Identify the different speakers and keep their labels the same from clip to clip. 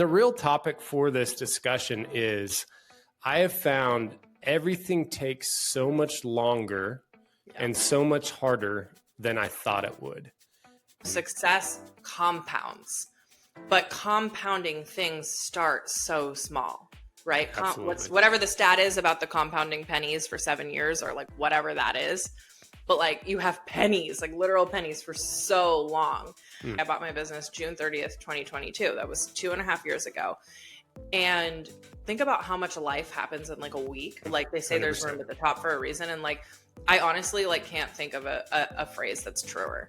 Speaker 1: The real topic for this discussion is I have found everything takes so much longer and so much harder than I thought it would.
Speaker 2: Success compounds, but compounding things start so small, right? Whatever the stat is about the compounding pennies for 7 years or like whatever that is. But like you have pennies, like literal pennies for so long. I bought my business June 30th, 2022. That was 2.5 years ago. And think about how much life happens in like a week. Like they say 100%. There's room at the top for a reason. And like, I honestly like can't think of a phrase that's truer.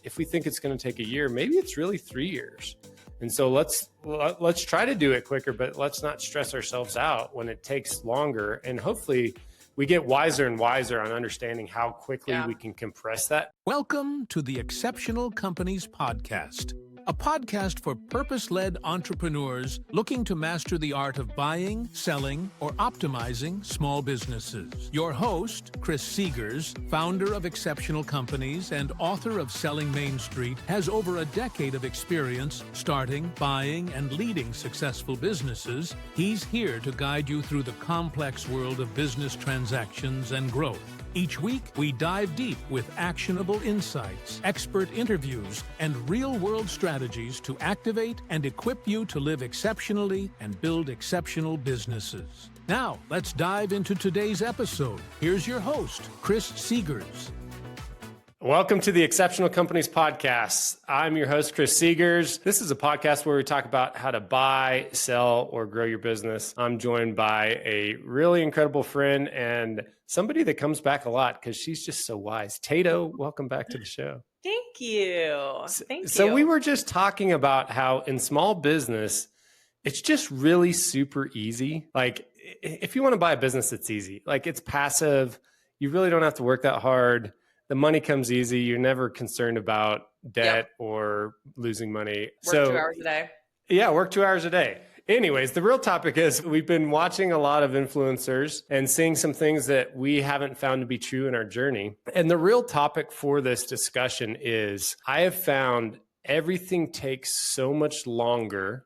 Speaker 1: If we think it's going to take a year, maybe it's really 3 years. And so let's try to do it quicker, but let's not stress ourselves out when it takes longer. And hopefully we get wiser and wiser on understanding how quickly we can compress that.
Speaker 3: Welcome to the Exceptional Companies Podcast, a podcast for purpose-led entrepreneurs looking to master the art of buying, selling, or optimizing small businesses. Your host, Chris Seegers, founder of Exceptional Companies and author of Selling Main Street, has over a decade of experience starting, buying, and leading successful businesses. He's here to guide you through the complex world of business transactions and growth. Each week, we dive deep with actionable insights, expert interviews, and real-world strategies to activate and equip you to live exceptionally and build exceptional businesses. Now, let's dive into today's episode. Here's your host, Chris Seegers.
Speaker 1: Welcome to the Exceptional Companies Podcast. I'm your host, Chris Seegers. This is a podcast where we talk about how to buy, sell, or grow your business. I'm joined by a really incredible friend and somebody that comes back a lot because she's just so wise. Tato, welcome back to the show.
Speaker 2: Thank you.
Speaker 1: So we were just talking about how in small business, it's just really super easy. Like if you want to buy a business, it's easy. Like it's passive. You really don't have to work that hard. The money comes easy. You're never concerned about debt or losing money.
Speaker 2: Work 2 hours a day.
Speaker 1: Yeah, work 2 hours a day. Anyways, the real topic is we've been watching a lot of influencers and seeing some things that we haven't found to be true in our journey. And the real topic for this discussion is I have found everything takes so much longer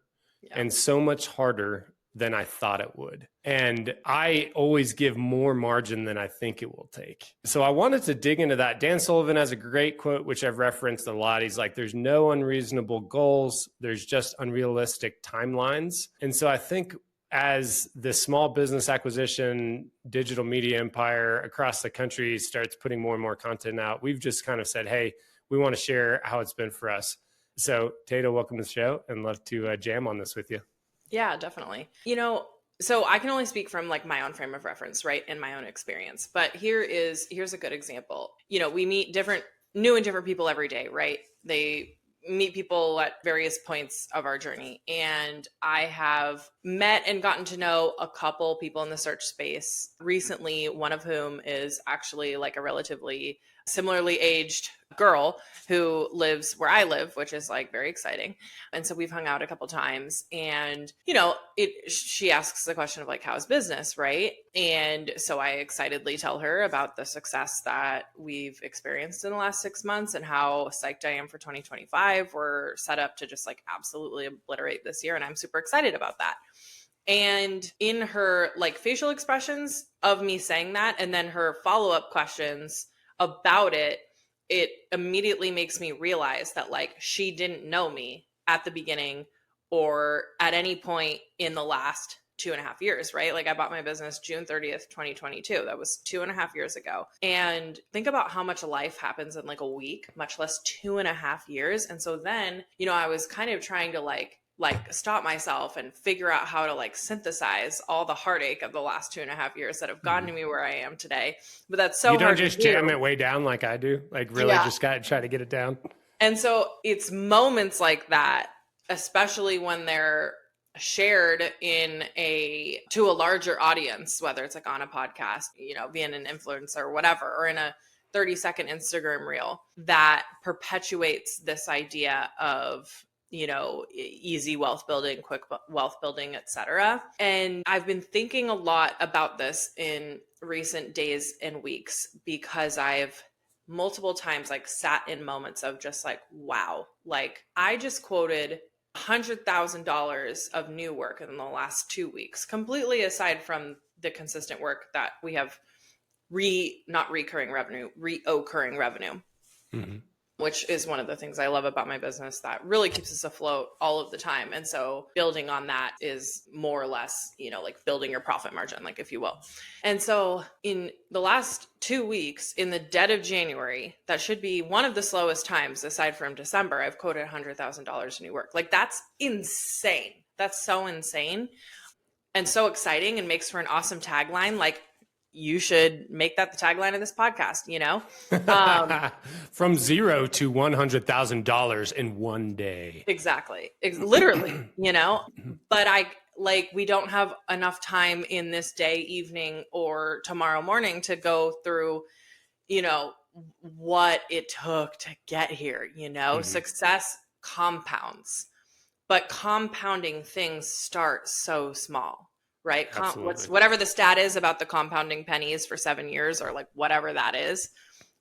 Speaker 1: and so much harder than I thought it would. And I always give more margin than I think it will take. So I wanted to dig into that. Dan Sullivan has a great quote, which I've referenced a lot. He's like, there's no unreasonable goals. There's just unrealistic timelines. And so I think as the small business acquisition, digital media empire across the country starts putting more and more content out, we've just kind of said, hey, we want to share how it's been for us. So Tato, welcome to the show and love to jam on this with you.
Speaker 2: Yeah, definitely. So I can only speak from like my own frame of reference, right? And my own experience. But here's a good example. We meet new and different people every day, right? They meet people at various points of our journey. And I have met and gotten to know a couple people in the search space recently, one of whom is actually like a relatively similarly aged girl who lives where I live, which is like very exciting. And so we've hung out a couple times and, she asks the question of like, how's business? Right. And so I excitedly tell her about the success that we've experienced in the last 6 months and how psyched I am for 2025. We're set up to just like absolutely obliterate this year. And I'm super excited about that. And in her like facial expressions of me saying that, and then her follow-up questions about it immediately makes me realize that like she didn't know me at the beginning or at any point in the last 2.5 years, right? Like I bought my business June 30th, 2022. That was 2.5 years ago. And think about how much life happens in like a week, much less 2.5 years. And so then, I was kind of trying to like stop myself and figure out how to like synthesize all the heartache of the last 2.5 years that have gotten me where I am today. But that's so hard. You don't
Speaker 1: just jam it way down like I do, like really just got to try to get it down.
Speaker 2: And so it's moments like that, especially when they're shared to a larger audience, whether it's like on a podcast, being an influencer or whatever, or in a 30-second Instagram reel, that perpetuates this idea of easy wealth building, quick wealth building, etc. And I've been thinking a lot about this in recent days and weeks because I've multiple times like sat in moments of just like, wow, like I just quoted $100,000 of new work in the last 2 weeks, completely aside from the consistent work that we have not recurring revenue, reoccurring revenue, which is one of the things I love about my business that really keeps us afloat all of the time. And so building on that is more or less, like building your profit margin, like if you will. And so in the last 2 weeks, in the dead of January, that should be one of the slowest times aside from December, I've quoted $100,000 in new work. Like that's insane. That's so insane and so exciting and makes for an awesome tagline. Like, you should make that the tagline of this podcast,
Speaker 1: From zero to $100,000 in one day.
Speaker 2: Exactly. Literally, but we don't have enough time in this day, evening, or tomorrow morning to go through, what it took to get here, Success compounds, but compounding things start so small. Right? Whatever the stat is about the compounding pennies for 7 years or like whatever that is.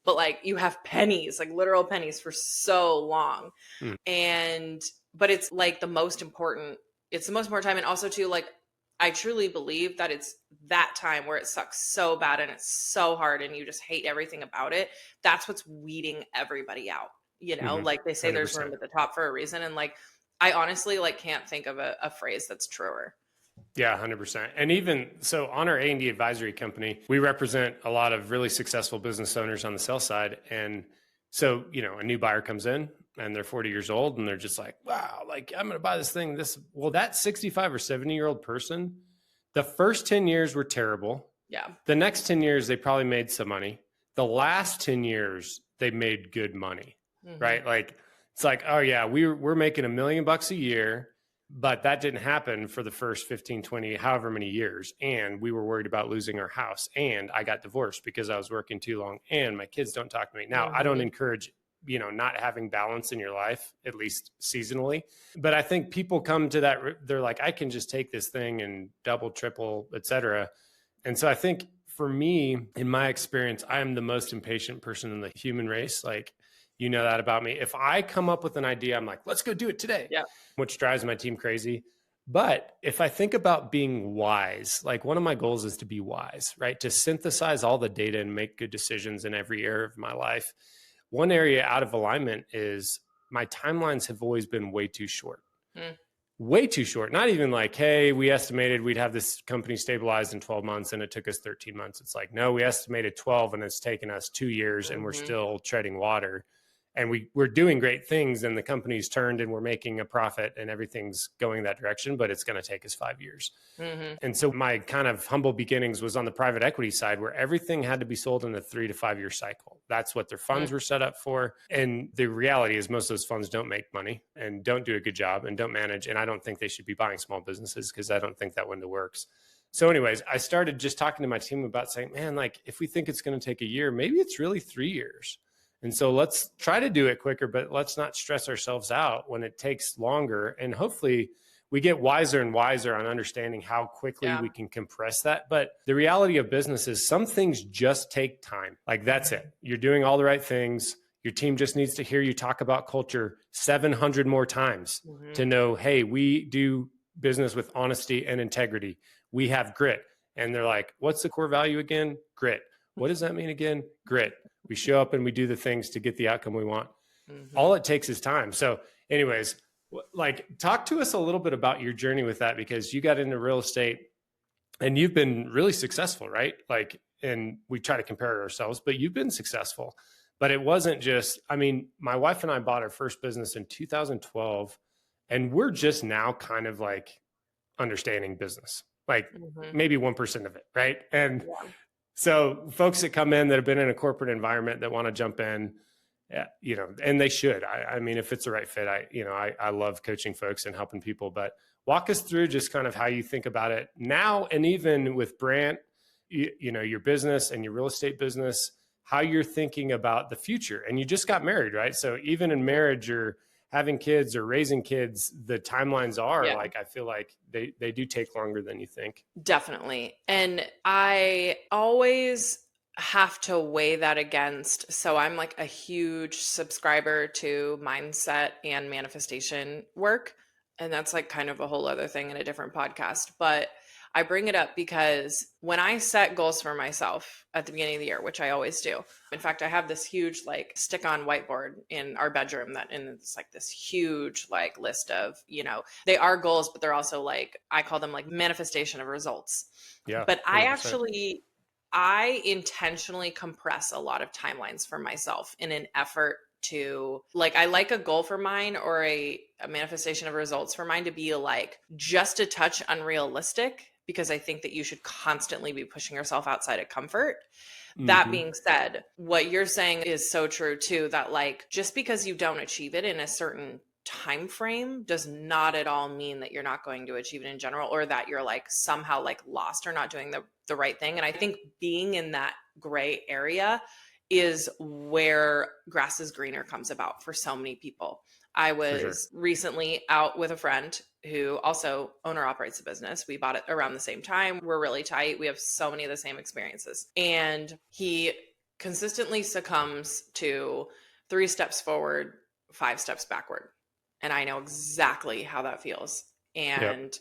Speaker 2: But like you have pennies, like literal pennies for so long. But it's like the most important time. And also too, like, I truly believe that it's that time where it sucks so bad and it's so hard and you just hate everything about it. That's what's weeding everybody out. Like they say
Speaker 1: 100%.
Speaker 2: There's room at the top for a reason. And like, I honestly can't think of a phrase that's truer.
Speaker 1: Yeah, 100%. And even so on our A&D advisory company, we represent a lot of really successful business owners on the sales side. And so, a new buyer comes in and they're 40 years old and they're just like, wow, like I'm going to buy this thing. That 65 or 70-year-old person, the first 10 years were terrible.
Speaker 2: Yeah.
Speaker 1: The next 10 years, they probably made some money. The last 10 years, they made good money, right? Like, it's like, oh yeah, we're making $1 million a year. But that didn't happen for the first 15, 20, however many years. And we were worried about losing our house. And I got divorced because I was working too long. And my kids don't talk to me. Now, I don't encourage, not having balance in your life, at least seasonally. But I think people come to that, they're like, I can just take this thing and double, triple, et cetera. And so I think for me, in my experience, I am the most impatient person in the human race. Like, that about me. If I come up with an idea, I'm like, let's go do it today, which drives my team crazy. But if I think about being wise, like one of my goals is to be wise, right? To synthesize all the data and make good decisions in every area of my life. One area out of alignment is my timelines have always been way too short. Way too short. Not even like, hey, we estimated we'd have this company stabilized in 12 months and it took us 13 months. It's like, no, we estimated 12 and it's taken us 2 years and we're still treading water. And we're doing great things and the company's turned and we're making a profit and everything's going that direction, but it's going to take us 5 years. And so my kind of humble beginnings was on the private equity side where everything had to be sold in a 3 to 5 year cycle. That's what their funds were set up for. And the reality is most of those funds don't make money and don't do a good job and don't manage. And I don't think they should be buying small businesses because I don't think that window works. So anyways, I started just talking to my team about saying, man, like if we think it's going to take a year, maybe it's really 3 years. And so let's try to do it quicker, but let's not stress ourselves out when it takes longer. And hopefully we get wiser and wiser on understanding how quickly we can compress that. But the reality of business is some things just take time. Like that's it. You're doing all the right things. Your team just needs to hear you talk about culture 700 more times to know, hey, we do business with honesty and integrity. We have grit. And they're like, what's the core value again? Grit. What does that mean again? Grit. We show up and we do the things to get the outcome we want. All it takes is time. So anyways, like talk to us a little bit about your journey with that, because you got into real estate and you've been really successful, right? Like, and we try to compare ourselves, but you've been successful. But it wasn't just, I mean, my wife and I bought our first business in 2012 and we're just now kind of like understanding business, like maybe 1% of it, right? And so folks that come in that have been in a corporate environment that want to jump in, and they should. I mean, if it's the right fit, I love coaching folks and helping people. But walk us through just kind of how you think about it now, and even with Brant, your business and your real estate business, how you're thinking about the future. And you just got married, right? So even in marriage, you're having kids or raising kids, the timelines are like, I feel like they do take longer than you think.
Speaker 2: Definitely. And I always have to weigh that against. So I'm like a huge subscriber to mindset and manifestation work. And that's like kind of a whole other thing in a different podcast. But I bring it up because when I set goals for myself at the beginning of the year, which I always do. In fact, I have this huge like stick-on whiteboard in our bedroom and it's like this huge like list of, they are goals, but they're also like, I call them like manifestation of results.
Speaker 1: Yeah.
Speaker 2: But
Speaker 1: 100%.
Speaker 2: I intentionally compress a lot of timelines for myself in an effort to like, I like a goal for mine or a manifestation of results for mine to be like just a touch unrealistic, because I think that you should constantly be pushing yourself outside of comfort. That being said, what you're saying is so true too, that like just because you don't achieve it in a certain time frame does not at all mean that you're not going to achieve it in general, or that you're like somehow like lost or not doing the right thing. And I think being in that gray area is where grass is greener comes about for so many people. I was recently out with a friend who also owner operates a business. We bought it around the same time. We're really tight. We have so many of the same experiences. And he consistently succumbs to 3 steps forward, 5 steps backward. And I know exactly how that feels. And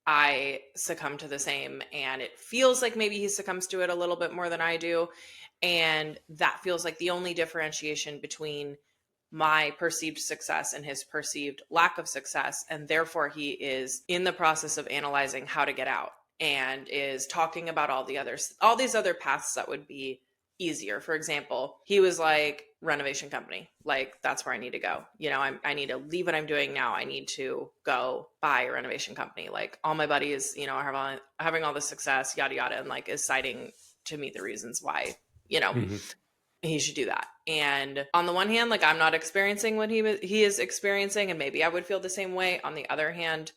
Speaker 2: I succumb to the same. And it feels like maybe he succumbs to it a little bit more than I do. And that feels like the only differentiation between my perceived success and his perceived lack of success. And therefore he is in the process of analyzing how to get out and is talking about all these other paths that would be easier. For example, he was like, renovation company, like that's where I need to go. I need to leave what I'm doing now. I need to go buy a renovation company. Like all my buddies, are having all this success, yada, yada. And like is citing to me the reasons why, he should do that. And on the one hand, like I'm not experiencing what he is experiencing, and maybe I would feel the same way. On the other hand,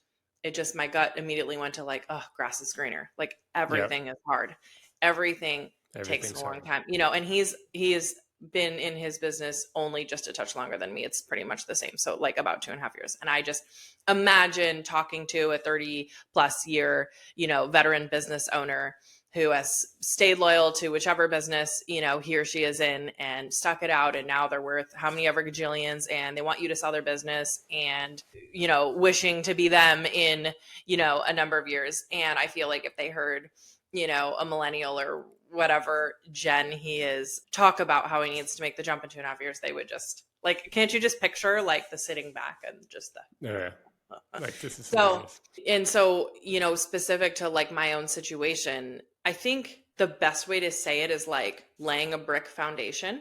Speaker 2: my gut immediately went to like, oh, grass is greener. Like everything is hard. Everything takes a long time, and he has been in his business only just a touch longer than me. It's pretty much the same. So like about 2.5 years. And I just imagine talking to a 30+ year, veteran business owner who has stayed loyal to whichever business, he or she is in and stuck it out. And now they're worth how many ever gajillions, and they want you to sell their business and, wishing to be them in, a number of years. And I feel like if they heard, a millennial or whatever gen he is talk about how he needs to make the jump in 2.5 years, they would just like, can't you just picture like the sitting back and just the,
Speaker 1: like this is
Speaker 2: so, and so, specific to like my own situation, I think the best way to say it is like laying a brick foundation,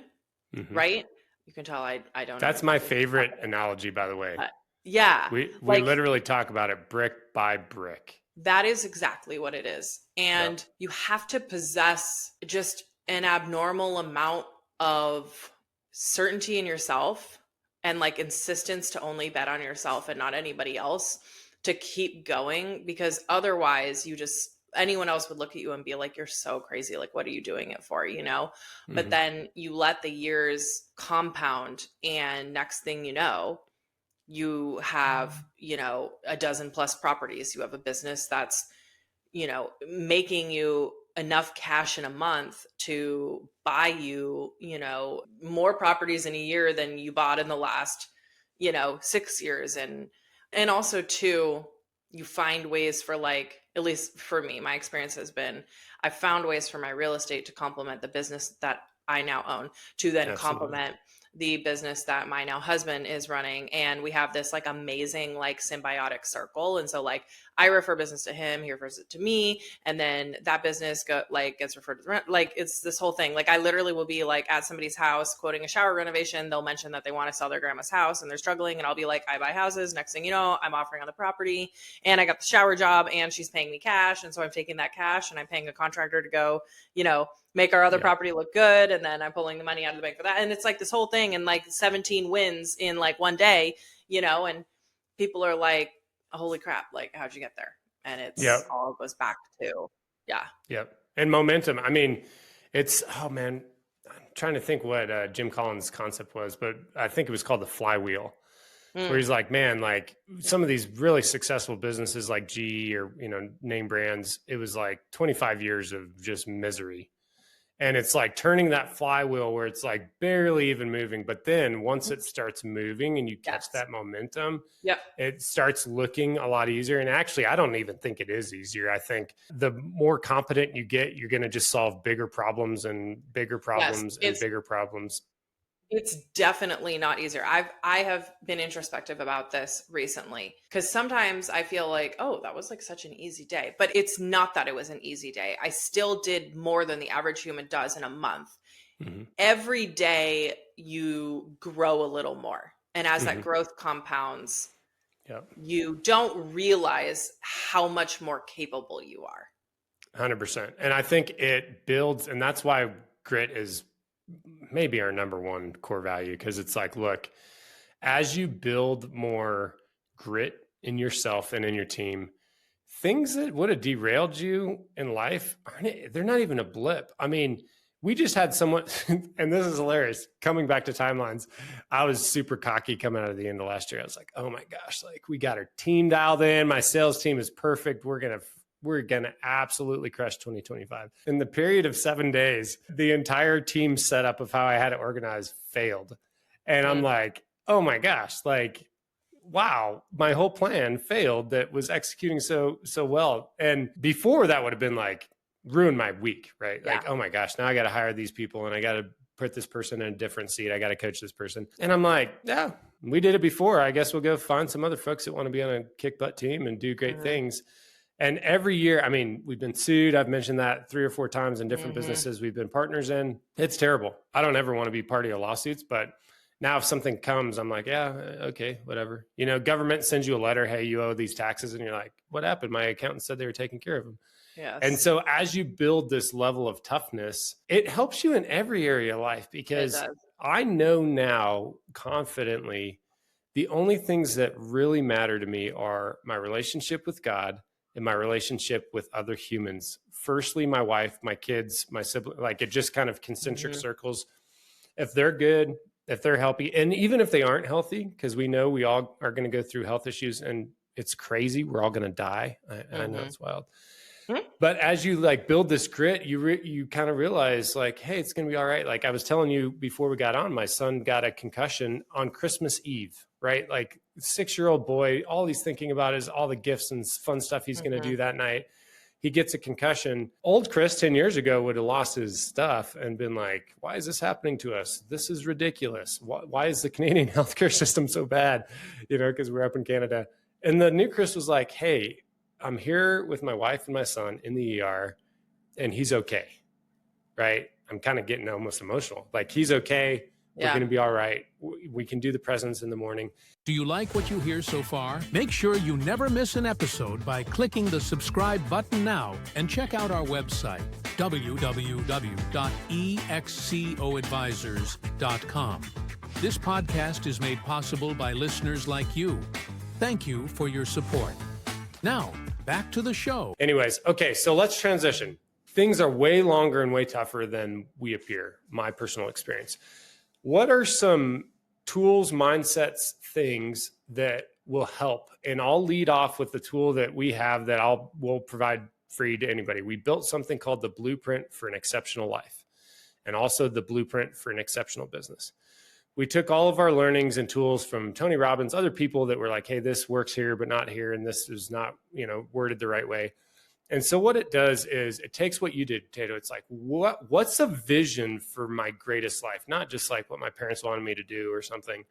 Speaker 2: right? You can tell I don't.
Speaker 1: That's my favorite analogy, by the way.
Speaker 2: Yeah.
Speaker 1: We literally talk about it brick by brick.
Speaker 2: That is exactly what it is. And you have to possess just an abnormal amount of certainty in yourself and like insistence to only bet on yourself and not anybody else to keep going, because otherwise anyone else would look at you and be like, you're so crazy. Like, what are you doing it for? But then you let the years compound, and next thing you know, you have, a dozen plus properties. You have a business that's, making you enough cash in a month to buy you, more properties in a year than you bought in the last, 6 years. And also too, you find ways for like, at least for me, my experience has been, I found ways for my real estate to complement the business that I now own, to then complement the business that my now husband is running. And we have this like amazing, like symbiotic circle. And so like I refer business to him, he refers it to me. And then that business gets referred to the rent. Like it's this whole thing. Like I literally will be like at somebody's house quoting a shower renovation. They'll mention that they want to sell their grandma's house and they're struggling. And I'll be like, I buy houses. Next thing you know, I'm offering on the property and I got the shower job and she's paying me cash. And so I'm taking that cash and I'm paying a contractor to go, make our other property look good. And then I'm pulling the money out of the bank for that. And it's like this whole thing, and like 17 wins in like one day, and people are like, holy crap, like how'd you get there? And it's all goes back to,
Speaker 1: and momentum. I mean, it's, oh man, I'm trying to think what Jim Collins' concept was, but I think it was called the Flywheel, where he's like, man, like some of these really successful businesses like GE or, name brands, it was like 25 years of just misery. And it's like turning that flywheel where it's like barely even moving. But then once it starts moving and you catch that momentum,
Speaker 2: Yep.
Speaker 1: it starts looking a lot easier. And actually, I don't even think it is easier. I think the more competent you get, you're going to just solve bigger problems and bigger problems and bigger problems.
Speaker 2: It's definitely not easier. I have been introspective about this recently because sometimes I feel like, oh, that was like such an easy day, but it's not that it was an easy day. I still did more than the average human does in a month. Mm-hmm. Every day you grow a little more. And as that growth compounds, you don't realize how much more capable you are.
Speaker 1: 100%. And I think it builds, and that's why grit is maybe our number one core value, because it's like, look, as you build more grit in yourself and in your team, things that would have derailed you in life, they're not even a blip. I mean, we just had someone, and this is hilarious, coming back to timelines, I was super cocky coming out of the end of last year. I was like, oh my gosh, like we got our team dialed in. My sales team is perfect. We're going to absolutely crush 2025. In the period of 7 days, the entire team setup of how I had it organized failed. And I'm like, oh my gosh, like, wow, my whole plan failed that was executing so well. And before that would have been like, ruined my week, right? Like, oh my gosh, now I got to hire these people and I got to put this person in a different seat. I got to coach this person. And I'm like, yeah, we did it before. I guess we'll go find some other folks that want to be on a kick butt team and do great things. And every year, I mean, we've been sued. I've mentioned that 3 or 4 times in different businesses we've been partners in. It's terrible. I don't ever want to be party of lawsuits, but now if something comes, I'm like, yeah, okay, whatever. You know, government sends you a letter, hey, you owe these taxes. And you're like, what happened? My accountant said they were taking care of them.
Speaker 2: Yes.
Speaker 1: And so as you build this level of toughness, it helps you in every area of life, because I know now confidently the only things that really matter to me are my relationship with God and my relationship with other humans. Firstly, my wife, my kids, my sibling, like it just kind of concentric circles. If they're good, if they're healthy, and even if they aren't healthy, because we know we all are going to go through health issues and it's crazy. We're all going to die. I know it's wild. But as you like build this grit, you kind of realize like, hey, it's going to be all right. Like I was telling you before we got on, my son got a concussion on Christmas Eve, right? Like 6-year-old boy, all he's thinking about is all the gifts and fun stuff he's going to do that night. He gets a concussion. Old Chris 10 years ago would have lost his stuff and been like, why is this happening to us? This is ridiculous. Why is the Canadian healthcare system so bad? You know, because we're up in Canada. And the new Chris was like, hey, I'm here with my wife and my son in the ER and he's okay. Right. I'm kind of getting almost emotional. Like he's okay. We're going to be all right. We can do the presents in the morning.
Speaker 3: Do you like what you hear so far? Make sure you never miss an episode by clicking the subscribe button now and check out our website, www.excoadvisors.com. This podcast is made possible by listeners like you. Thank you for your support. Now, back to the show.
Speaker 1: Anyways, okay, so let's transition. Things are way longer and way tougher than we appear, my personal experience. What are some tools, mindsets, things that will help? And I'll lead off with the tool that we have that we'll provide free to anybody. We built something called the Blueprint for an Exceptional Life, and also the Blueprint for an Exceptional Business. We took all of our learnings and tools from Tony Robbins, other people that were like, hey, this works here, but not here. And this is not, worded the right way. And so what it does is it takes what you did, Tato. It's like, what's a vision for my greatest life? Not just like what my parents wanted me to do or something.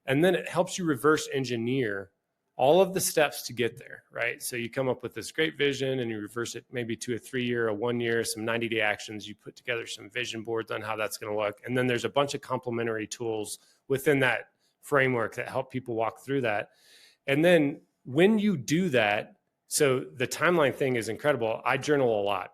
Speaker 1: And then it helps you reverse engineer all of the steps to get there, right? So you come up with this great vision and you reverse it maybe to a 3-year, a 1 year, some 90-day actions. You put together some vision boards on how that's going to look. And then there's a bunch of complementary tools within that framework that help people walk through that. And then when you do that, so the timeline thing is incredible. I journal a lot.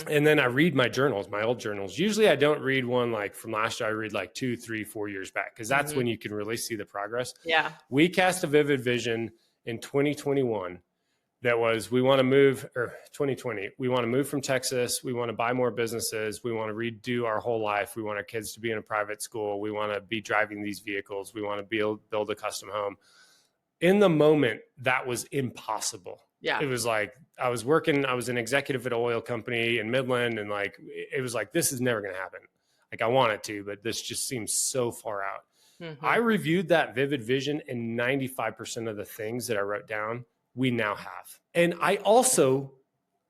Speaker 1: And then I read my journals, my old journals. Usually I don't read one like from last year. I read like 2, 3, 4 years back, because that's when you can really see the progress.
Speaker 2: Yeah.
Speaker 1: We cast a vivid vision in 2021 that was, we want to move, or 2020, we want to move from Texas. We want to buy more businesses. We want to redo our whole life. We want our kids to be in a private school. We want to be driving these vehicles. We want to build a custom home. In the moment, that was impossible.
Speaker 2: Yeah.
Speaker 1: It was like, I was an executive at an oil company in Midland. And like, it was like, this is never going to happen. Like I want it to, but this just seems so far out. I reviewed that vivid vision, and 95% of the things that I wrote down, we now have. And I also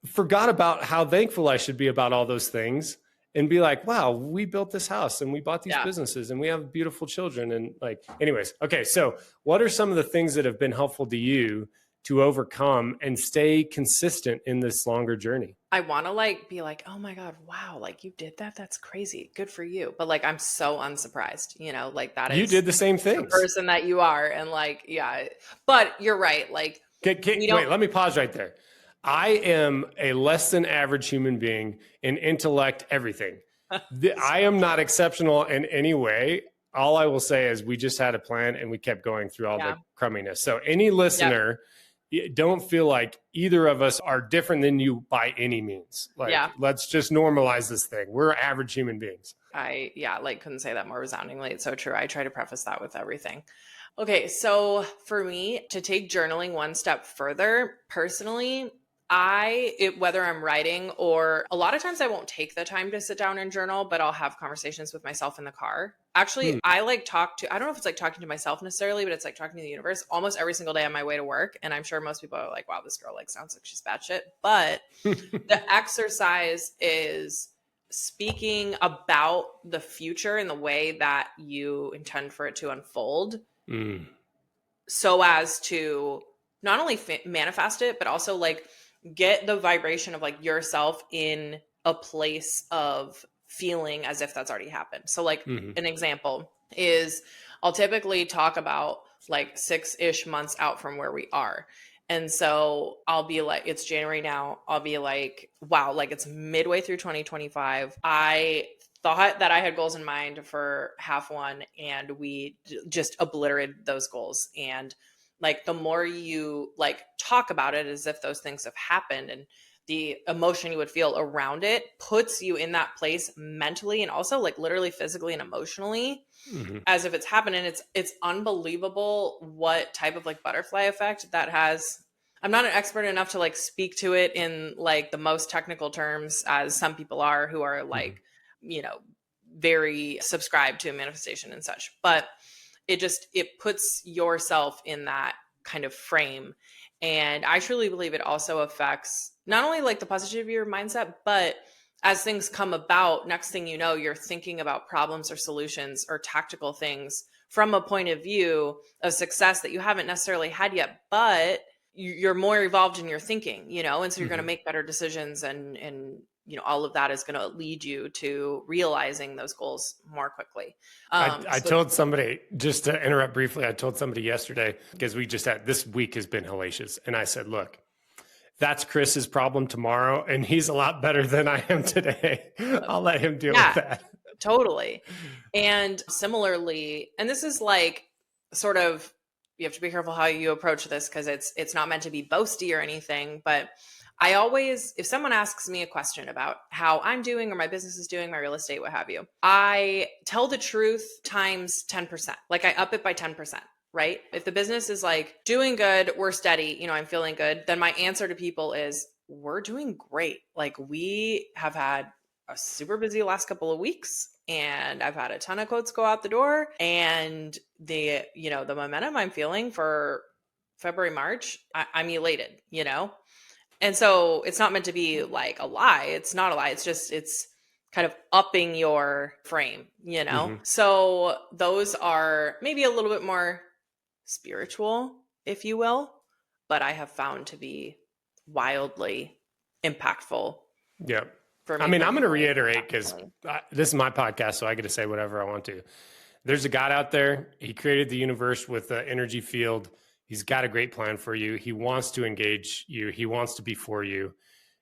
Speaker 1: forgot about how thankful I should be about all those things and be like, wow, we built this house and we bought these businesses and we have beautiful children. And like, anyways, okay. So what are some of the things that have been helpful to you to overcome and stay consistent in this longer journey?
Speaker 2: I want to like be like, oh my God, wow, like you did that. That's crazy. Good for you. But like, I'm so unsurprised, like that
Speaker 1: You
Speaker 2: is
Speaker 1: did the same
Speaker 2: the
Speaker 1: things.
Speaker 2: person that you are. And like, yeah, but you're right. Like,
Speaker 1: wait, let me pause right there. I am a less than average human being in intellect, everything. I am not exceptional in any way. All I will say is we just had a plan and we kept going through all the crumminess. So any listener, don't feel like either of us are different than you by any means. Like, let's just normalize this thing. We're average human beings.
Speaker 2: I couldn't say that more resoundingly. It's so true. I try to preface that with everything. Okay. So for me to take journaling one step further, personally, whether I'm writing or a lot of times I won't take the time to sit down and journal, but I'll have conversations with myself in the car. Actually, I don't know if it's like talking to myself necessarily, but it's like talking to the universe almost every single day on my way to work. And I'm sure most people are like, wow, this girl like sounds like she's batshit. But the exercise is speaking about the future in the way that you intend for it to unfold. So as to not only manifest it, but also like get the vibration of like yourself in a place of feeling as if that's already happened. So like an example is I'll typically talk about like 6-ish months out from where we are. And so I'll be like, it's January now. I'll be like, wow, like it's midway through 2025. I thought that I had goals in mind for half one and we just obliterated those goals. And like the more you like talk about it as if those things have happened and the emotion you would feel around it puts you in that place mentally and also like literally physically and emotionally as if it's happened. And it's unbelievable what type of like butterfly effect that has. I'm not an expert enough to like speak to it in like the most technical terms as some people are who are like, very subscribed to manifestation and such, but it puts yourself in that kind of frame. And I truly believe it also affects not only like the positivity of your mindset, but as things come about, next thing you know, you're thinking about problems or solutions or tactical things from a point of view of success that you haven't necessarily had yet, but you're more evolved in your thinking, and so you're going to make better decisions and all of that is going to lead you to realizing those goals more quickly.
Speaker 1: I told somebody, just to interrupt briefly, I told somebody yesterday, because this week has been hellacious. And I said, look, that's Chris's problem tomorrow. And he's a lot better than I am today. I'll let him deal with that.
Speaker 2: Totally. And similarly, and this is like sort of, you have to be careful how you approach this because it's not meant to be boasty or anything, but I always, if someone asks me a question about how I'm doing or my business is doing, my real estate, what have you, I tell the truth times 10%. Like I up it by 10%, right? If the business is like doing good, we're steady, I'm feeling good, then my answer to people is we're doing great. Like we have had a super busy last couple of weeks and I've had a ton of quotes go out the door and the momentum I'm feeling for February, March, I'm elated, And so it's not meant to be like a lie. It's not a lie. It's kind of upping your frame, So those are maybe a little bit more spiritual, if you will, but I have found to be wildly impactful.
Speaker 1: Yeah. I'm going to reiterate because this is my podcast, so I get to say whatever I want to. There's a God out there. He created the universe with an energy field. He's got a great plan for you. He wants to engage you. He wants to be for you.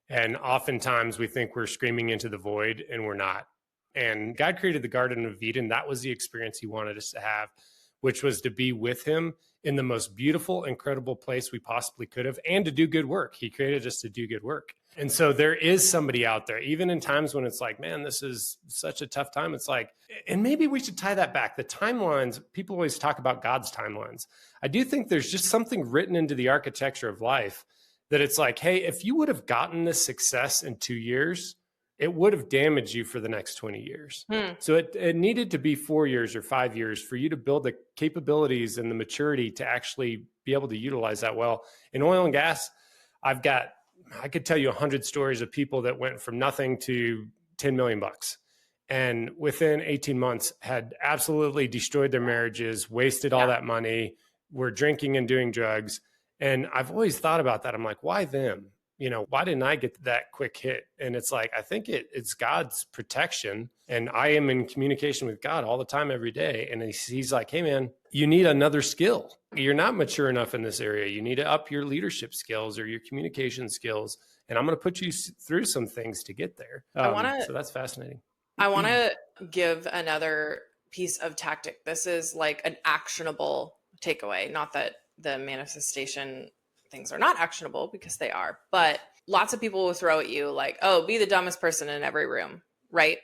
Speaker 1: And oftentimes we think we're screaming into the void and we're not. And God created the Garden of Eden. That was the experience he wanted us to have, which was to be with him in the most beautiful, incredible place we possibly could have and to do good work. He created us to do good work. And so there is somebody out there, even in times when it's like, man, this is such a tough time. It's like, and maybe we should tie that back. The timelines, people always talk about God's timelines. I do think there's just something written into the architecture of life that it's like, hey, if you would have gotten this success in 2 years, it would have damaged you for the next 20 years. So it needed to be 4 years or 5 years for you to build the capabilities and the maturity to actually be able to utilize that well. In oil and gas, I could tell you 100 stories of people that went from nothing to 10 million bucks. And within 18 months had absolutely destroyed their marriages, wasted all that money, were drinking and doing drugs. And I've always thought about that. I'm like, why them? Why didn't I get that quick hit? And it's like, I think it's God's protection. And I am in communication with God all the time, every day. And he's like, hey man, you need another skill. You're not mature enough in this area. You need to up your leadership skills or your communication skills. And I'm going to put you through some things to get there. So that's fascinating.
Speaker 2: I want to give another piece of tactic. This is like an actionable takeaway. Not that the manifestation things are not actionable, because they are, but lots of people will throw at you like, oh, be the dumbest person in every room, right?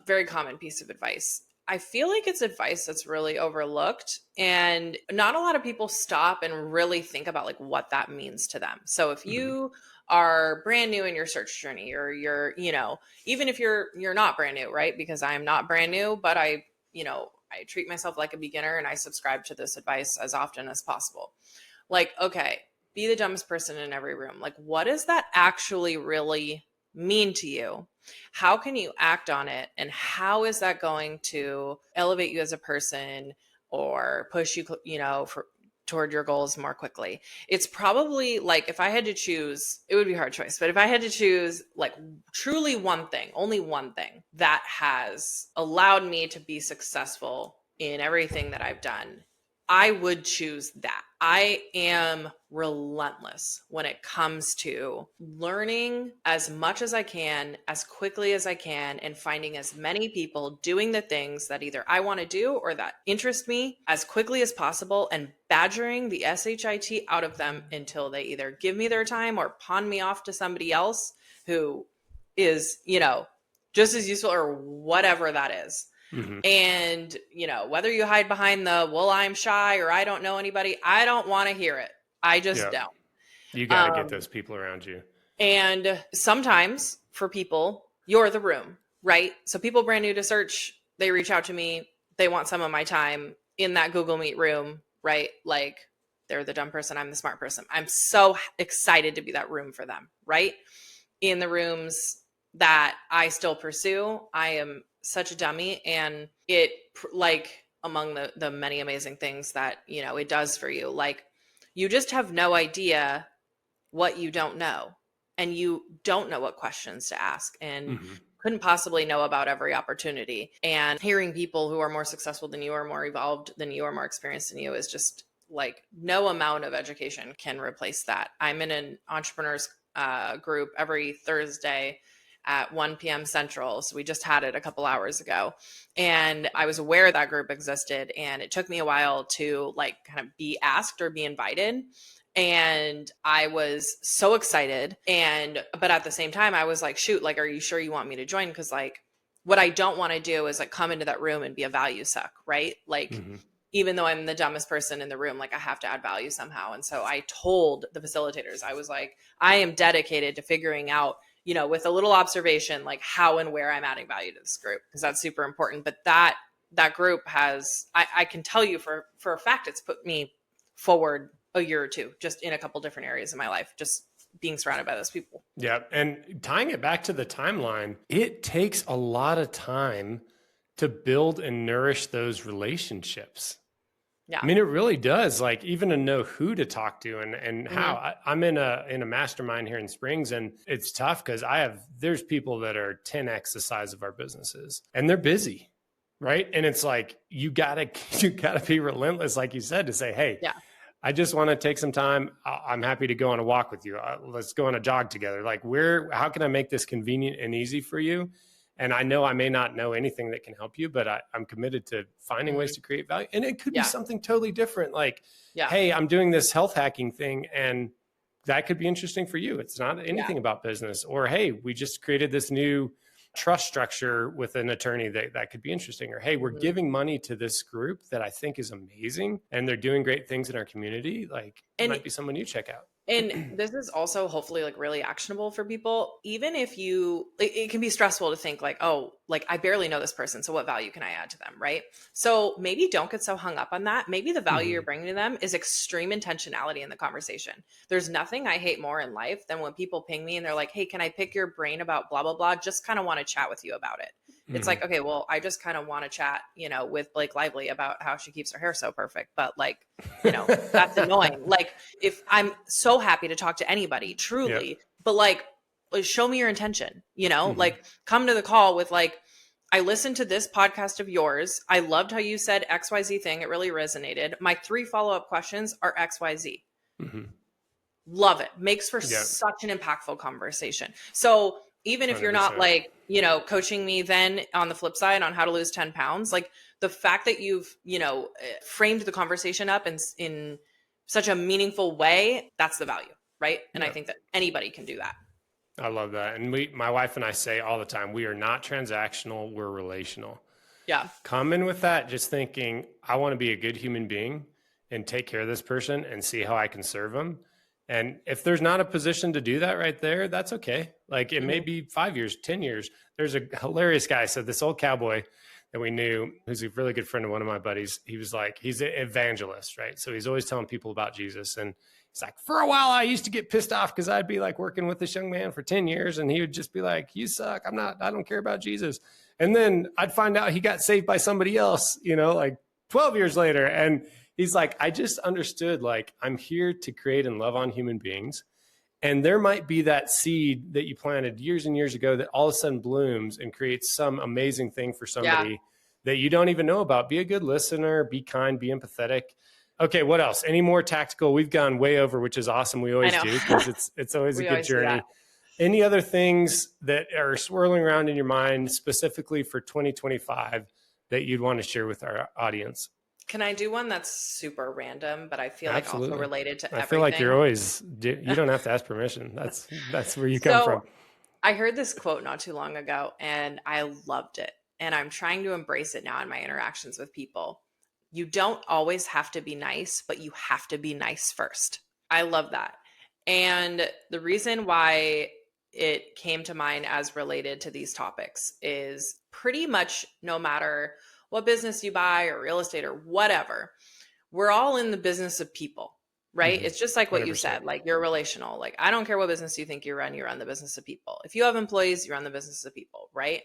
Speaker 2: Very common piece of advice. I feel like it's advice that's really overlooked, and not a lot of people stop and really think about like what that means to them. So if you are brand new in your search journey, or you're, even if you're not brand new, right? Because I am not brand new, but I treat myself like a beginner, and I subscribe to this advice as often as possible. Like, okay, be the dumbest person in every room. Like, what does that actually really mean to you? How can you act on it? And how is that going to elevate you as a person or push you, toward your goals more quickly? It's probably like, if I had to choose, it would be a hard choice, but if I had to choose like truly one thing, only one thing that has allowed me to be successful in everything that I've done, I would choose that. I am relentless when it comes to learning as much as I can, as quickly as I can, and finding as many people doing the things that either I want to do or that interest me as quickly as possible, and badgering the SHIT out of them until they either give me their time or pawn me off to somebody else who is, just as useful or whatever that is. And, whether you hide behind the, well, I'm shy or I don't know anybody, I don't want to hear it. I just don't.
Speaker 1: You got to get those people around you.
Speaker 2: And sometimes for people, you're the room, right? So people brand new to search, they reach out to me, they want some of my time in that Google Meet room, right? Like, they're the dumb person, I'm the smart person. I'm so excited to be that room for them, right? In the rooms that I still pursue, I am such a dummy, and it, like, among the many amazing things that it does for you, like, you just have no idea what you don't know, and you don't know what questions to ask, and couldn't possibly know about every opportunity. And hearing people who are more successful than you, or more evolved than you, or more experienced than you, is just like, no amount of education can replace that. I'm in an entrepreneurs group every Thursday at 1 p.m. Central. So we just had it a couple hours ago, and I was aware that group existed, and it took me a while to like kind of be asked or be invited. And I was so excited. But at the same time, I was like, shoot, like, are you sure you want me to join? Because like, what I don't want to do is like come into that room and be a value suck, right? Like, even though I'm the dumbest person in the room, like, I have to add value somehow. And so I told the facilitators, I was like, I am dedicated to figuring out, with a little observation, like how and where I'm adding value to this group, because that's super important. But that group has, I can tell you for a fact, it's put me forward a year or two, just in a couple different areas of my life, just being surrounded by those people.
Speaker 1: Yeah. And tying it back to the timeline, it takes a lot of time to build and nourish those relationships.
Speaker 2: Yeah.
Speaker 1: I mean, it really does. Like, even to know who to talk to and how. I'm in a mastermind here in Springs, and it's tough because there's people that are 10x the size of our businesses, and they're busy, right? And it's like, you gotta be relentless, like you said, to say, hey, I just want to take some time. I'm happy to go on a walk with you. Let's go on a jog together. Like, how can I make this convenient and easy for you? And I know I may not know anything that can help you, but I'm committed to finding ways to create value. And it could be something totally different. Like, hey, I'm doing this health hacking thing, and that could be interesting for you. It's not anything about business. Or, hey, we just created this new trust structure with an attorney that could be interesting. Or, hey, we're giving money to this group that I think is amazing, and they're doing great things in our community. Like, it might be someone you check out.
Speaker 2: And this is also hopefully like really actionable for people. Even if it can be stressful to think like, oh, like I barely know this person, so what value can I add to them, right? So maybe don't get so hung up on that. Maybe the value you're bringing to them is extreme intentionality in the conversation. There's nothing I hate more in life than when people ping me and they're like, hey, can I pick your brain about blah, blah, blah? Just kind of want to chat with you about it. It's like, okay, well, I just kind of want to chat, with Blake Lively about how she keeps her hair so perfect. But like, that's annoying. Like if I'm so happy to talk to anybody truly, but like, show me your intention, like come to the call with like, I listened to this podcast of yours. I loved how you said XYZ thing. It really resonated. My 3 follow-up questions are XYZ. Love it. Makes for such an impactful conversation. So even if you're not
Speaker 1: 100%.
Speaker 2: like, coaching me then on the flip side on how to lose 10 pounds, like the fact that you've, framed the conversation up in such a meaningful way, that's the value. Right. And I think that anybody can do that.
Speaker 1: I love that. And my wife and I say all the time, we are not transactional, we're relational.
Speaker 2: Yeah.
Speaker 1: Come in with that, just thinking, I want to be a good human being and take care of this person and see how I can serve them. And if there's not a position to do that right there, that's okay. Like it may be 5 years, 10 years. There's a hilarious guy. So this old cowboy that we knew, who's a really good friend of one of my buddies, he was like, he's an evangelist, right? So he's always telling people about Jesus. And he's like, for a while, I used to get pissed off because I'd be like working with this young man for 10 years. And he would just be like, you suck. I don't care about Jesus. And then I'd find out he got saved by somebody else, like 12 years later. And he's like, I just understood, like, I'm here to create and love on human beings. And there might be that seed that you planted years and years ago that all of a sudden blooms and creates some amazing thing for somebody that you don't even know about. Be a good listener, be kind, be empathetic. Okay, what else? Any more tactical? We've gone way over, which is awesome. We always do because it's always a good journey. Any other things that are swirling around in your mind specifically for 2025 that you'd want to share with our audience?
Speaker 2: Can I do one that's super random, but I feel like also related to everything?
Speaker 1: I feel like you're always, you don't have to ask permission. That's where you come from.
Speaker 2: I heard this quote not too long ago and I loved it. And I'm trying to embrace it now in my interactions with people. You don't always have to be nice, but you have to be nice first. I love that. And the reason why it came to mind as related to these topics is pretty much no matter what business you buy or real estate or whatever, we're all in the business of people, right? It's just like what 100%. You said, like you're relational. Like, I don't care what business you think you run the business of people. If you have employees, you run the business of people, right?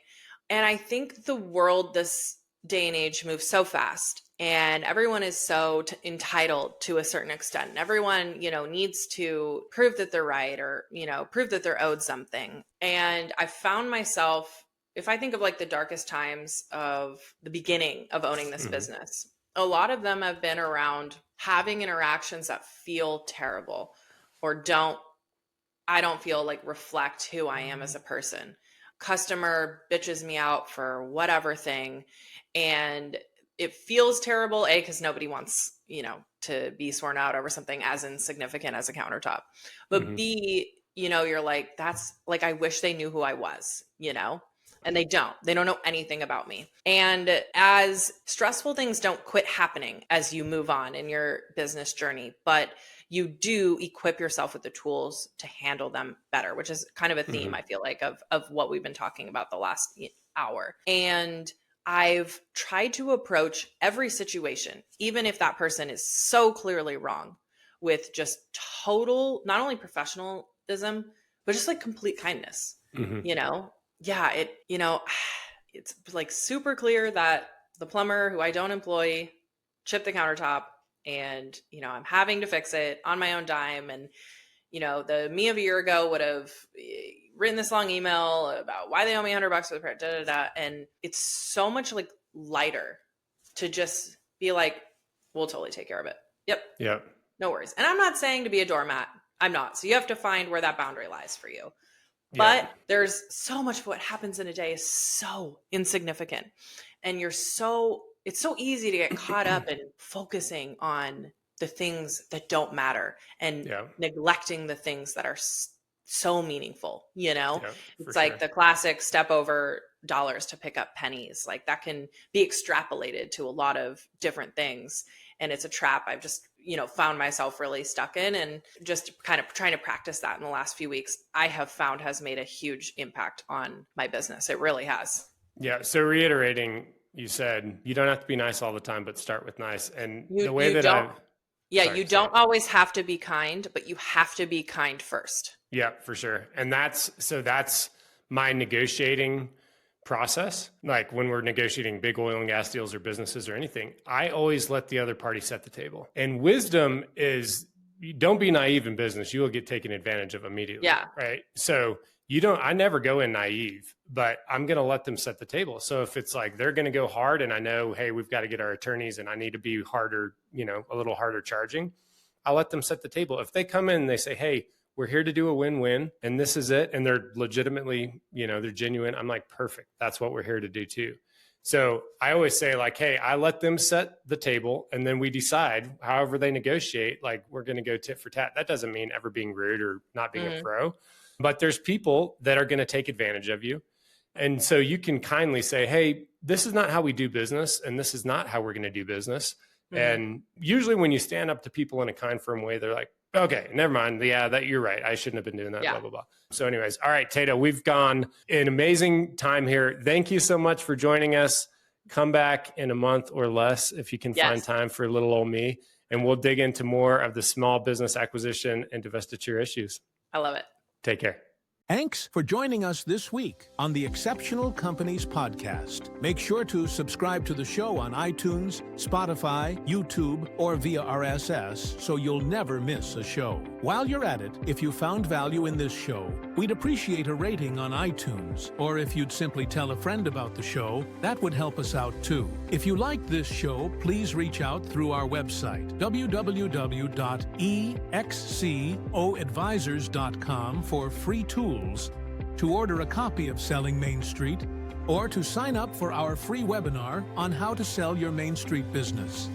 Speaker 2: And I think the world this day and age moves so fast and everyone is so entitled to a certain extent. And everyone, needs to prove that they're right or, prove that they're owed something. And I found myself, if I think of like the darkest times of the beginning of owning this business, a lot of them have been around having interactions that feel terrible or I don't feel like reflect who I am as a person. Customer bitches me out for whatever thing. And it feels terrible, A, because nobody wants, to be sworn out over something as insignificant as a countertop. But B, you're like, that's like, I wish they knew who I was, and they don't know anything about me. And as stressful things don't quit happening as you move on in your business journey, but you do equip yourself with the tools to handle them better, which is kind of a theme, I feel like, of what we've been talking about the last hour. And I've tried to approach every situation, even if that person is so clearly wrong, with just total, not only professionalism, but just like complete kindness, it's like super clear that the plumber who I don't employ chipped the countertop and, I'm having to fix it on my own dime. And, the me of a year ago would have written this long email about why they owe me $100 for the repair, and it's so much like lighter to just be like, we'll totally take care of it. Yep. No worries. And I'm not saying to be a doormat. I'm not. So you have to find where that boundary lies for you. But there's so much of what happens in a day is so insignificant. And it's so easy to get caught up in focusing on the things that don't matter and neglecting the things that are so meaningful, it's like the classic step over dollars to pick up pennies. Like that can be extrapolated to a lot of different things. And it's a trap I've just, found myself really stuck in, and just kind of trying to practice that in the last few weeks, I have found has made a huge impact on my business. It really has.
Speaker 1: Yeah. So reiterating, you said you don't have to be nice all the time, but start with nice. And
Speaker 2: You-
Speaker 1: the way
Speaker 2: you
Speaker 1: that
Speaker 2: don't-
Speaker 1: I've,
Speaker 2: Yeah,
Speaker 1: Sorry,
Speaker 2: you don't always have to be kind, but you have to be kind first.
Speaker 1: yeah, for sure. And that's my negotiating process. Like when we're negotiating big oil and gas deals or businesses or anything, I always let the other party set the table. And wisdom is, don't be naive in business. You will get taken advantage of immediately.
Speaker 2: Yeah.
Speaker 1: Right. So I never go in naive, but I'm going to let them set the table. So if it's like, they're going to go hard and I know, hey, we've got to get our attorneys and I need to be harder, a little harder charging, I'll let them set the table. If they come in and they say, hey, we're here to do a win-win and this is it, and they're legitimately, they're genuine, I'm like, perfect. That's what we're here to do too. So I always say like, hey, I let them set the table and then we decide however they negotiate, like we're going to go tit for tat. That doesn't mean ever being rude or not being a pro, but there's people that are going to take advantage of you. And so you can kindly say, hey, this is not how we do business. And this is not how we're going to do business. And usually when you stand up to people in a kind, firm way, they're like, okay, never mind. Yeah, that you're right. I shouldn't have been doing that, blah, blah, blah. So anyways, all right, Tato, we've gone an amazing time here. Thank you so much for joining us. Come back in a month or less if you can find time for little old me. And we'll dig into more of the small business acquisition and divestiture issues.
Speaker 2: I love it.
Speaker 1: Take care.
Speaker 3: Thanks for joining us this week on the Exceptional Companies Podcast. Make sure to subscribe to the show on iTunes, Spotify, YouTube, or via RSS so you'll never miss a show. While you're at it, if you found value in this show, we'd appreciate a rating on iTunes. Or if you'd simply tell a friend about the show, that would help us out too. If you like this show, please reach out through our website, www.excoadvisors.com, for free tools to order a copy of Selling Main Street, or to sign up for our free webinar on how to sell your Main Street business.